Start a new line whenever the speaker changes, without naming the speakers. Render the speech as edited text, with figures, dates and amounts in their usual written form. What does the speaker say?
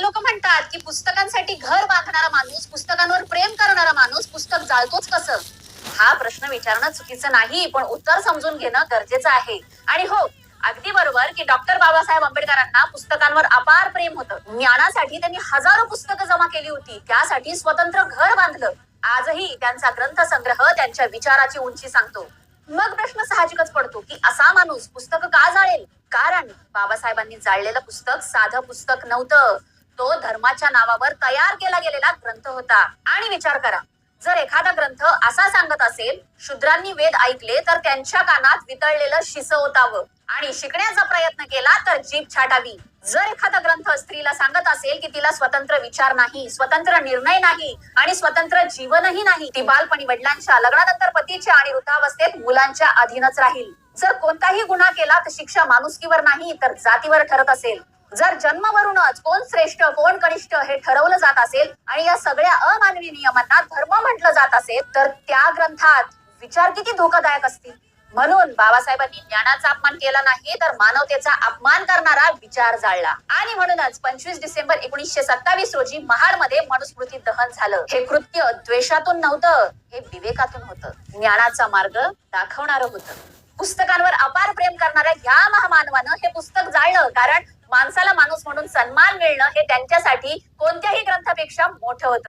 लोक म्हणतात की पुस्तकांसाठी घर बांधणारा माणूस, पुस्तकांवर प्रेम करणारा माणूस पुस्तक जाळतोच कसं? हा प्रश्न विचारणं चुकीचं नाही, पण उत्तर समजून घेणं गरजेचं आहे. आणि हो, अगदी बरोबर की डॉक्टर बाबासाहेब आंबेडकरांना पुस्तकांवर अपार प्रेम होतं. ज्ञानासाठी त्यांनी हजारो पुस्तकं जमा केली होती, त्यासाठी स्वतंत्र घर बांधलं. आजही त्यांचा ग्रंथसंग्रह त्यांच्या विचाराची उंची सांगतो. मग प्रश्न साहजिकच पडतो की असा माणूस पुस्तक का जाळेल? कारण बाबासाहेबांनी जाळलेलं पुस्तक साधं पुस्तक नव्हतं, तो धर्माच्या नावावर तयार केला गेलेला ग्रंथ होता. आणि विचार करा, जर एखादा ग्रंथ असा सांगत असेल, शूद्रांनी वेद ऐकले तर त्यांच्या कानात वितळलेलं शिस ओतावं, आणि शिकण्याचा प्रयत्न केला तर जीभ छाटावी. जर एखादा ग्रंथ स्त्रीला सांगत असेल की तिला स्वतंत्र विचार नाही, स्वतंत्र निर्णय नाही आणि स्वतंत्र जीवनही नाही, ती बालपणी वडिलांच्या, लग्नानंतर पतीच्या आणि वृद्धावस्थेत मुलांच्या अधीनच राहील. जर कोणताही गुन्हा केला तर शिक्षा माणुसकीवर नाही तर जातीवर ठरत असेल. जर जन्मावरूनच कोण श्रेष्ठ कोण कनिष्ठ हे ठरवलं जात असेल आणि या सगळ्या अमानवी नियमांना धर्म म्हटलं जात असेल, तर त्या ग्रंथात विचार किती धोकादायक असतील. म्हणून बाबासाहेबांनी ज्ञानाचा अपमान केला नाही, तर मानवतेचा अपमान करणारा विचार जाळला. आणि म्हणूनच 25 डिसेंबर 1927 रोजी महाडमध्ये मनुस्मृती दहन झालं. हे कृत्य द्वेषातून नव्हतं, हे विवेकातून होतं, ज्ञानाचा मार्ग दाखवणारं होतं. पुस्तकांवर अपार प्रेम करणाऱ्या या महामानवानं हे पुस्तक जाळलं, कारण माणसाला माणूस म्हणून सन्मान मिळणं हे त्यांच्यासाठी कोणत्याही ग्रंथापेक्षा मोठं होतं.